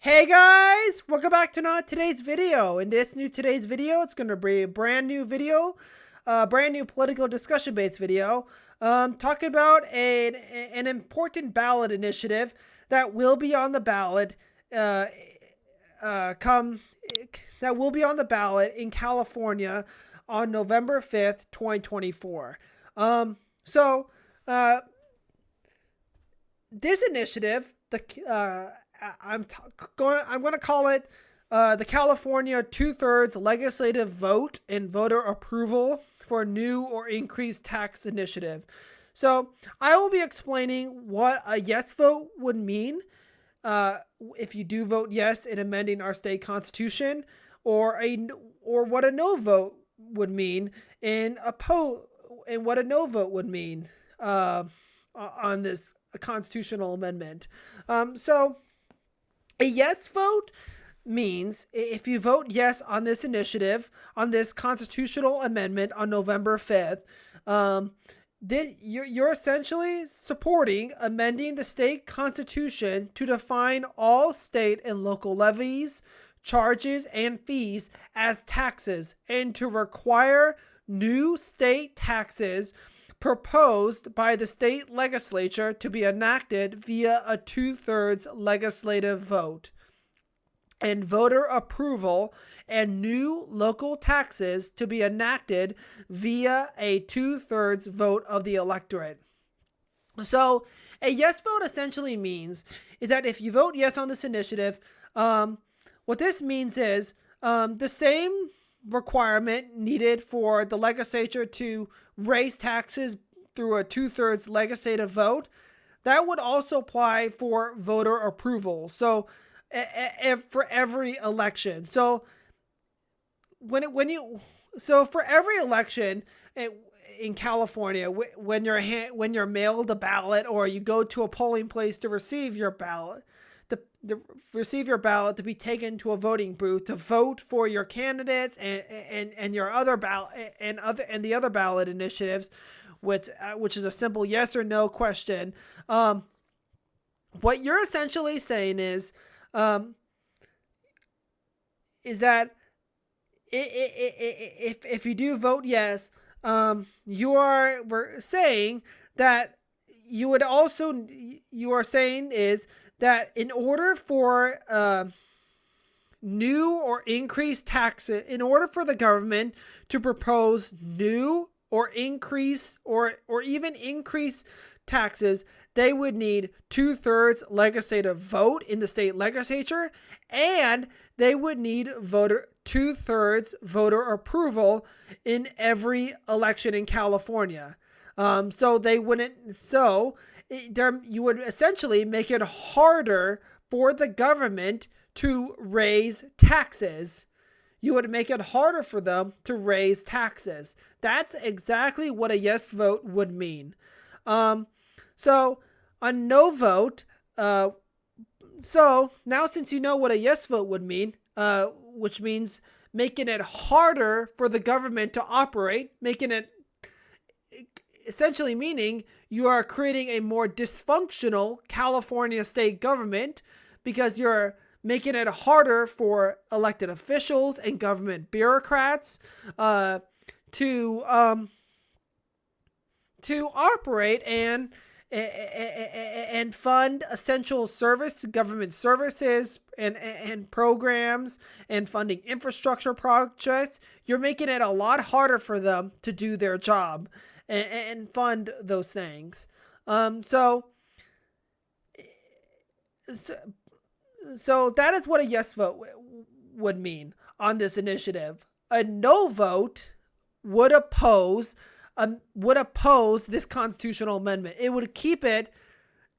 Hey guys, welcome back to today's video. In today's video, it's going to be a brand new video, brand new political discussion based video, talking about an important ballot initiative that will be on the ballot, uh, come that will be on the ballot in California on November 5th, 2024. So this initiative, I'm going to call it the California two-thirds legislative vote and voter approval for new or increased tax initiative. So I will be explaining what a yes vote would mean if you do vote yes in amending our state constitution, or what a no vote would mean and what a no vote would mean on this constitutional amendment. So a yes vote means if you vote yes on this initiative, on this constitutional amendment on November 5th, you're essentially supporting amending the state constitution to define all state and local levies, charges, and fees as taxes, and to require new state taxes proposed by the state legislature to be enacted via a two-thirds legislative vote, and voter approval, and new local taxes to be enacted via a two-thirds vote of the electorate. So a yes vote essentially means is that if you vote yes on this initiative, what this means is the same requirement needed for the legislature to raise taxes through a two-thirds legislative vote, that would also apply for voter approval. So for every election. So for every election in California, when you're mailed a ballot or you go to a polling place to receive your ballot, to be taken to a voting booth to vote for your candidates and your other ballot and the other ballot initiatives, which is a simple yes or no question. What you're essentially saying is that if you do vote yes, we're saying that you are saying is that in order for new or increased taxes, in order for the government to propose new or increase or even increase taxes, they would need two-thirds legislative vote in the state legislature, and they would need two-thirds voter approval in every election in California. You would essentially make it harder for the government to raise taxes. You would make it harder for them to raise taxes. That's exactly what a yes vote would mean. So a no vote, so now since you know what a yes vote would mean, which means making it harder for the government to operate, essentially meaning you are creating a more dysfunctional California state government because you're making it harder for elected officials and government bureaucrats to operate and fund essential government services and programs and funding infrastructure projects. You're making it a lot harder for them to do their job and fund those things. So that is what a yes vote would mean on this initiative. A no vote would oppose this constitutional amendment. It would keep it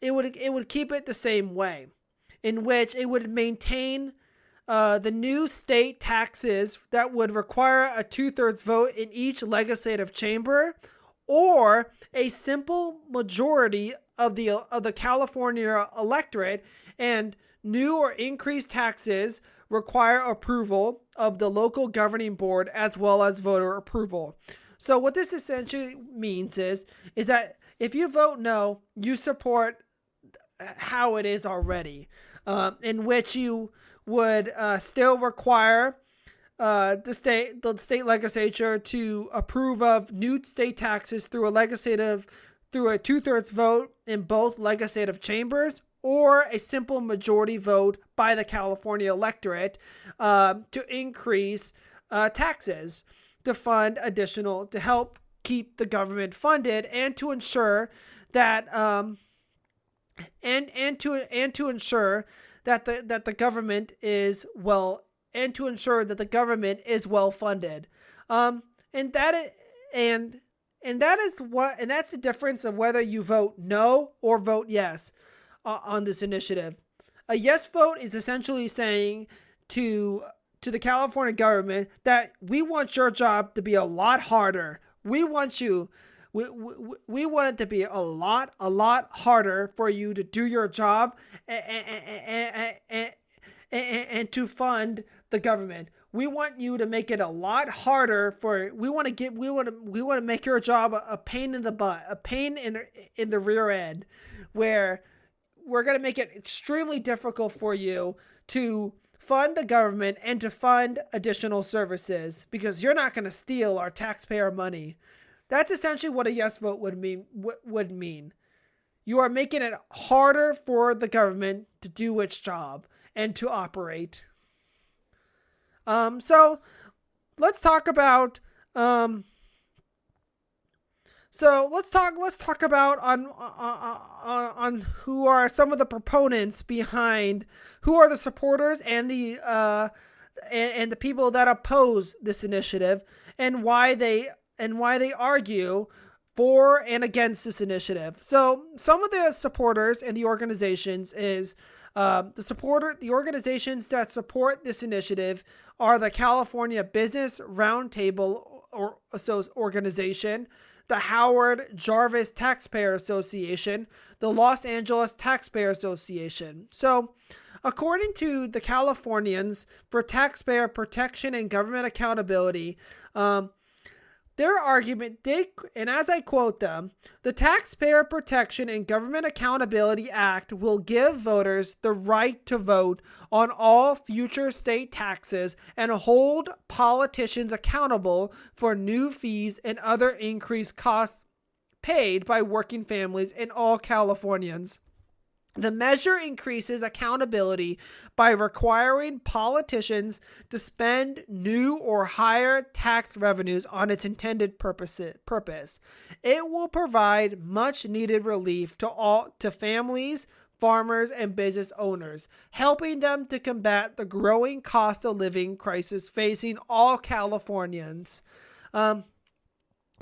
the same way, in which it would maintain the new state taxes that would require a two-thirds vote in each legislative chamber, or a simple majority of the California electorate, and new or increased taxes require approval of the local governing board as well as voter approval. So what this essentially means is that if you vote no, you support how it is already. in which you would still require the state legislature to approve of new state taxes through a 2/3 vote in both legislative chambers, or a simple majority vote by the California electorate to increase taxes to help keep the government funded and to ensure that to ensure that the government is well funded. And that's the difference of whether you vote no or vote yes on this initiative. A yes vote is essentially saying to the California government that we want your job to be a lot harder. We want it to be a lot harder for you to do your job and to fund the government. We want you to make it a lot harder we want to make your job a pain in the butt, a pain in the rear end, where we're going to make it extremely difficult for you to fund the government and to fund additional services because you're not going to steal our taxpayer money. That's essentially what a yes vote would mean. You are making it harder for the government to do its job and to operate. So let's talk about let's talk about on who are some of the proponents behind, who are the supporters and the people that oppose this initiative, and why they argue for and against this initiative. So some of the supporters and the organizations is the organizations that support this initiative are the California Business Roundtable organization, the Howard Jarvis Taxpayer Association, the Los Angeles Taxpayer Association. So, according to the Californians for Taxpayer Protection and Government Accountability, their argument, and as I quote them, the Taxpayer Protection and Government Accountability Act will give voters the right to vote on all future state taxes and hold politicians accountable for new fees and other increased costs paid by working families and all Californians. The measure increases accountability by requiring politicians to spend new or higher tax revenues on its intended purpose. It will provide much needed relief to families, farmers, and business owners, helping them to combat the growing cost of living crisis facing all Californians. So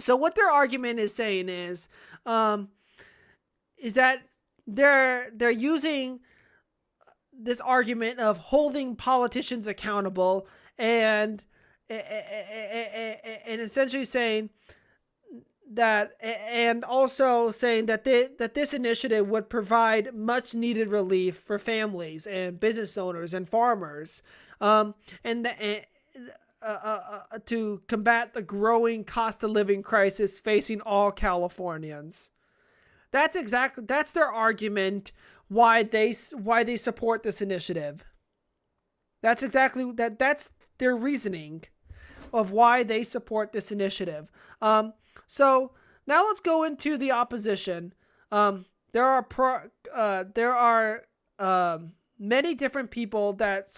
what their argument is saying is that they're using this argument of holding politicians accountable and essentially saying that, and also saying that this initiative would provide much needed relief for families and business owners and farmers, to combat the growing cost of living crisis facing all Californians. That's their argument why they support this initiative. That's their reasoning of why they support this initiative. So now let's go into the opposition. There are many different people that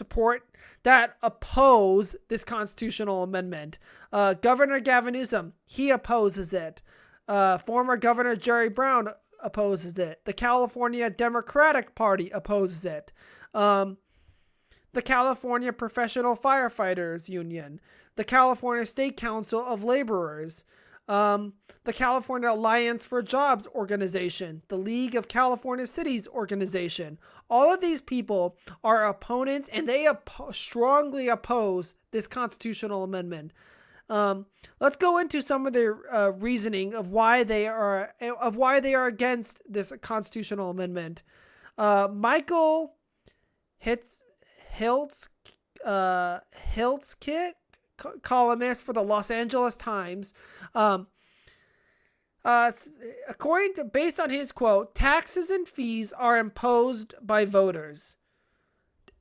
oppose this constitutional amendment. Governor Gavin Newsom, he opposes it. Former Governor Jerry Brown opposes it. The California Democratic Party opposes it. The California Professional Firefighters Union, the California State Council of Laborers, the California Alliance for Jobs organization, the League of California Cities organization. All of these people are opponents, and they strongly oppose this constitutional amendment. Let's go into some of their reasoning of why they are against this constitutional amendment. Michael Hiltskik, columnist for the Los Angeles Times, based on his quote, taxes and fees are imposed by voters.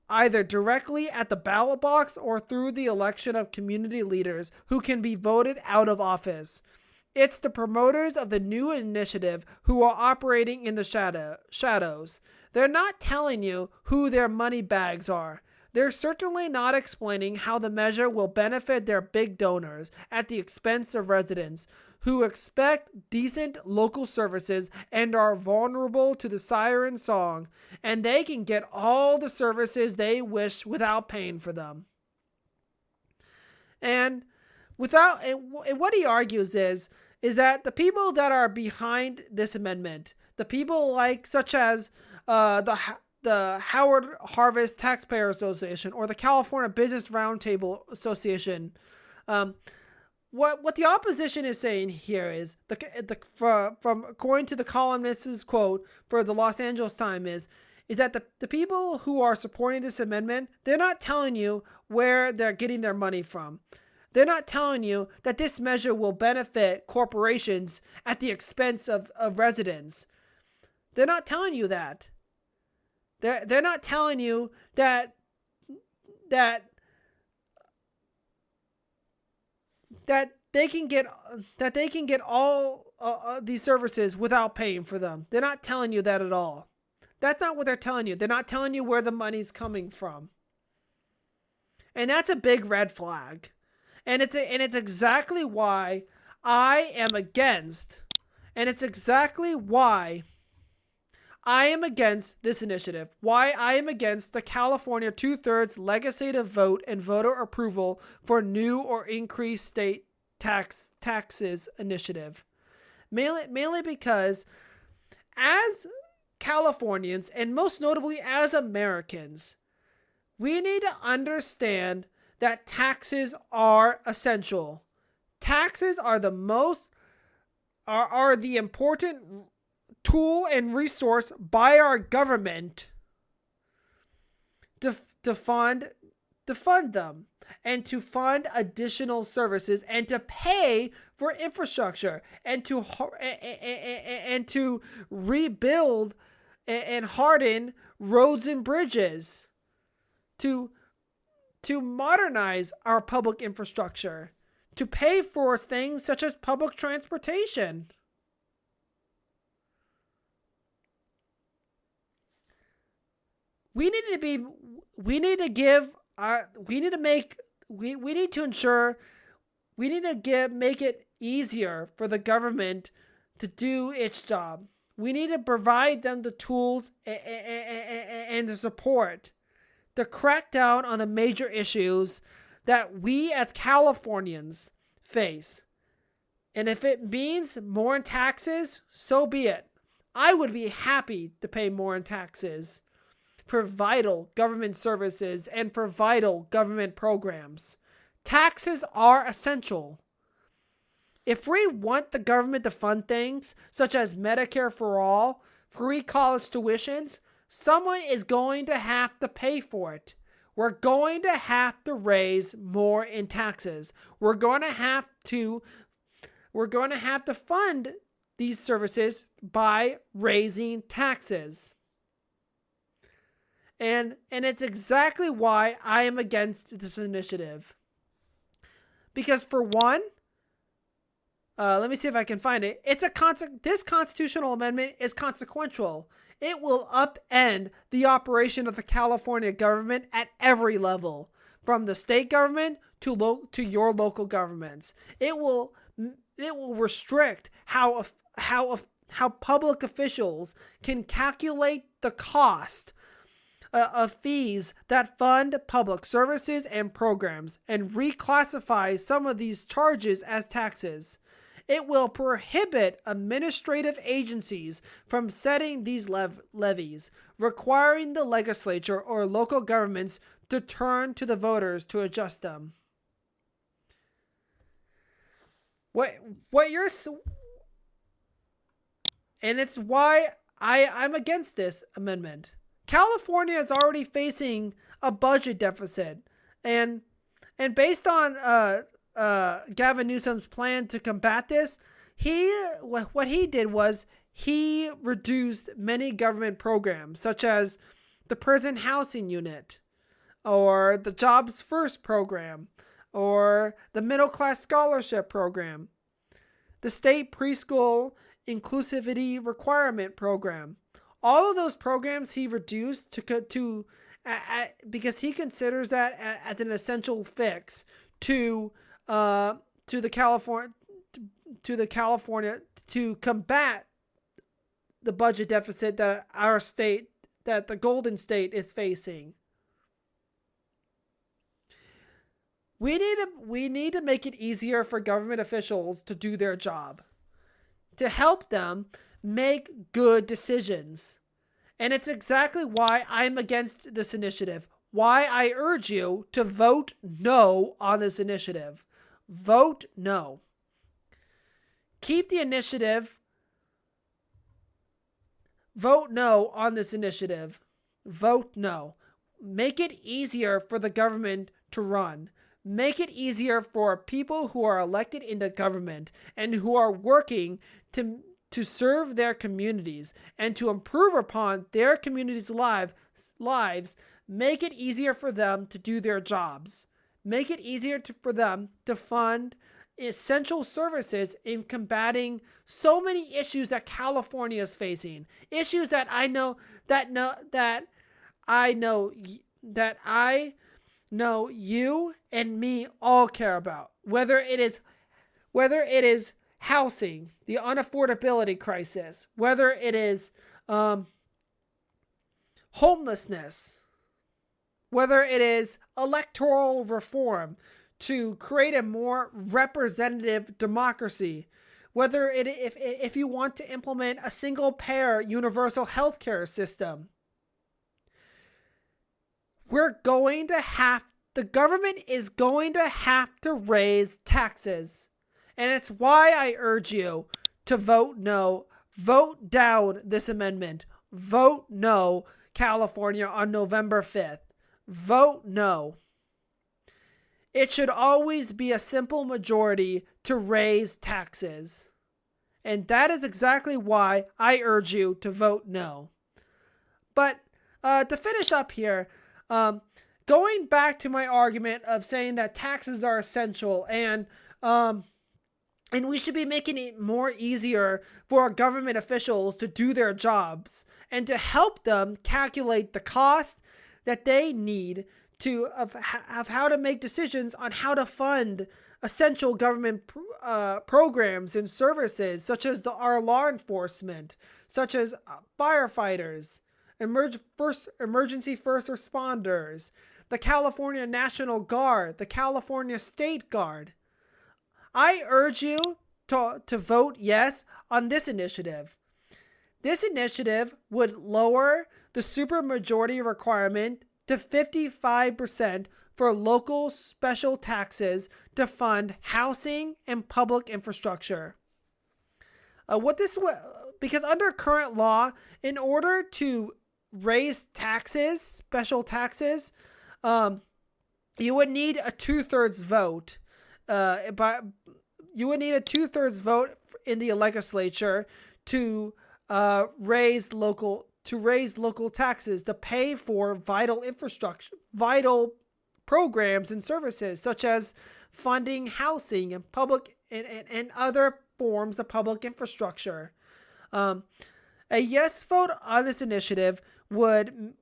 either directly at the ballot box or through the election of community leaders who can be voted out of office. It's the promoters of the new initiative who are operating in the shadows. They're not telling you who their money bags are. They're certainly not explaining how the measure will benefit their big donors at the expense of residents who expect decent local services and are vulnerable to the siren song, and they can get all the services they wish without paying for them. And what he argues is that the people that are behind this amendment, the people such as the Howard Harvest Taxpayer Association or the California Business Roundtable Association, what the opposition is saying here is from according to the columnist's quote for the Los Angeles Times is that the people who are supporting this amendment, they're not telling you where they're getting their money from. They're not telling you that this measure will benefit corporations at the expense of residents. They're not telling you that. They're not telling you that they can get all these services without paying for them. They're not telling you that at all. That's not what they're telling you. They're not telling you where the money's coming from. And that's a big red flag. And it's exactly why I am against. And it's exactly why I am against this initiative. Why I am against the California 2/3 legislative vote and voter approval for new or increased state taxes initiative. Mainly because as Californians, and most notably as Americans, we need to understand that taxes are essential. Taxes are the important tool and resource by our government to fund them and to fund additional services and to pay for infrastructure and to rebuild and harden roads and bridges, to modernize our public infrastructure, to pay for things such as public transportation. We need to make it easier for the government to do its job. We need to provide them the tools and the support to crack down on the major issues that we as Californians face. And if it means more in taxes, so be it. I would be happy to pay more in taxes for vital government services and for vital government programs. Taxes are essential. If we want the government to fund things such as Medicare for all, free college tuitions, someone is going to have to pay for it. We're going to have to raise more in taxes. We're going to have to fund these services by raising taxes. And it's exactly why I am against this initiative. Because for one, let me see if I can find it. This constitutional amendment is consequential. It will upend the operation of the California government at every level, from the state government to your local governments. It will restrict how public officials can calculate the cost of fees that fund public services and programs and reclassify some of these charges as taxes. It will prohibit administrative agencies from setting these levies, requiring the legislature or local governments to turn to the voters to adjust them. And it's why I'm against this amendment. California is already facing a budget deficit, and based on Gavin Newsom's plan to combat this, what he did was he reduced many government programs, such as the prison housing unit, or the Jobs First program, or the Middle Class Scholarship program, the State Preschool Inclusivity Requirement program. All of those programs he reduced because he considers that as an essential fix to the California to combat the budget deficit that the Golden State is facing. We need to make it easier for government officials to do their job, to help them make good decisions. And it's exactly why I'm against this initiative, why I urge you to vote no on this initiative. Vote no. Keep the initiative. Vote no on this initiative. Vote no. Make it easier for the government to run. Make it easier for people who are elected into government and who are working to serve their communities and to improve upon their communities' lives. Make it easier for them to do their jobs. Make it easier for them to fund essential services in combating so many issues that California is facing. Issues that I know you and me all care about. Whether it is housing, the unaffordability crisis, whether it is homelessness, whether it is electoral reform to create a more representative democracy, whether if you want to implement a single-payer universal healthcare system, the government is going to have to raise taxes. And it's why I urge you to vote no. Vote down this amendment. Vote no, California, on November 5th. Vote no. It should always be a simple majority to raise taxes. And that is exactly why I urge you to vote no. But to finish up here, going back to my argument of saying that taxes are essential and we should be making it more easier for our government officials to do their jobs and to help them calculate the cost that they need of how to make decisions on how to fund essential government programs and services, such as our law enforcement, such as firefighters, emergency first responders, the California National Guard, the California State Guard. I urge you to vote yes on this initiative. This initiative would lower the supermajority requirement to 55% for local special taxes to fund housing and public infrastructure. Because under current law, in order to raise taxes, special taxes, you would need a 2/3 vote. You would need a 2/3 vote in the legislature to raise local taxes to pay for vital infrastructure, vital programs and services such as funding housing and public and other forms of public infrastructure. A yes vote on this initiative would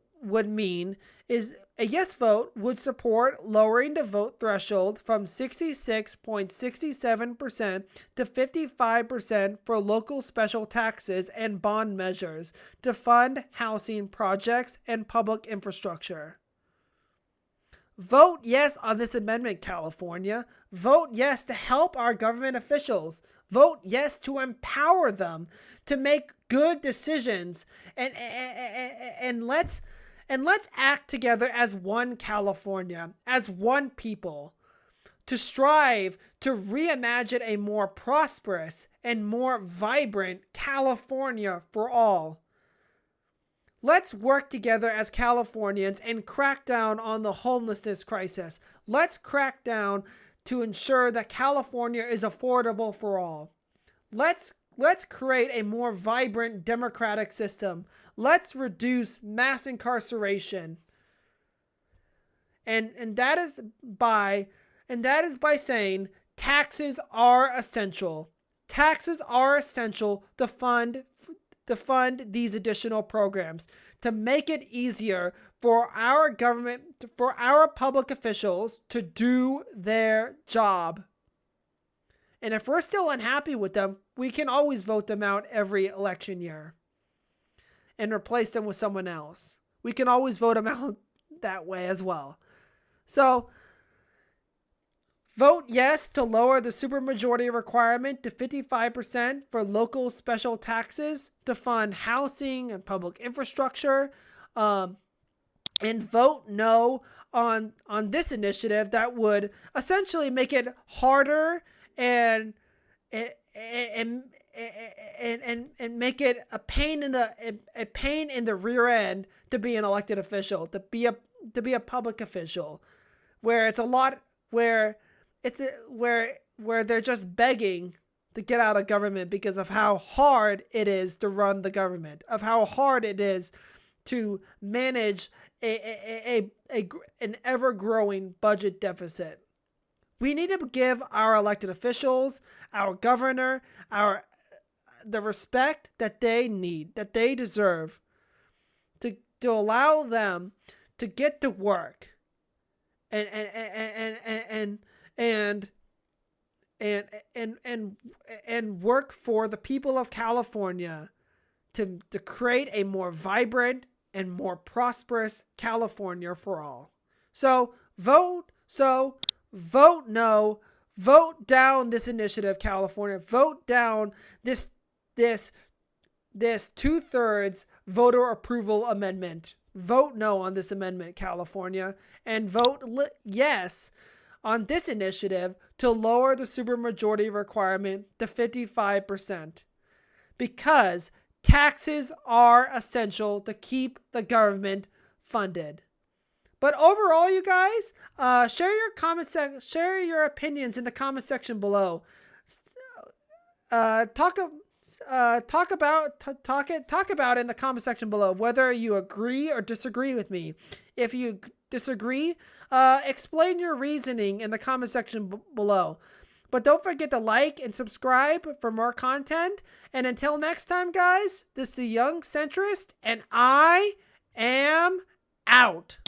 support lowering the vote threshold from 66.67% to 55% for local special taxes and bond measures to fund housing projects and public infrastructure. Vote yes on this amendment, California. Vote yes to help our government officials. Vote yes to empower them to make good decisions, and let's act together as one California, as one people, to strive to reimagine a more prosperous and more vibrant California for all. Let's work together as Californians and crack down on the homelessness crisis. Let's crack down to ensure that California is affordable for all. Let's create a more vibrant democratic system. Let's reduce mass incarceration. And that is by saying taxes are essential. Taxes are essential to fund these additional programs, to make it easier for our government, for our public officials to do their job. And if we're still unhappy with them, we can always vote them out every election year and replace them with someone else. We can always vote them out that way as well. So, vote yes to lower the supermajority requirement to 55% for local special taxes to fund housing and public infrastructure. And vote no on this initiative that would essentially make it harder and make it a pain in the rear end to be an elected official, to be a public official, where it's a lot where they're just begging to get out of government because of how hard it is to run the government, of how hard it is to manage an ever-growing budget deficit. We need to give our elected officials, our governor, the respect that they need, that they deserve, to allow them to get to work and work for the people of California to create a more vibrant and more prosperous California for all. So vote no, vote down this initiative, California. Vote down this 2/3 voter approval amendment. Vote no on this amendment, California, and vote yes on this initiative to lower the supermajority requirement to 55%, because taxes are essential to keep the government funded. But overall, you guys, share your opinions in the comment section below. Talk about it in the comment section below, whether you agree or disagree with me. If you disagree, explain your reasoning in the comment section below. But don't forget to like and subscribe for more content. And until next time, guys, this is the Young Centrist, and I am out.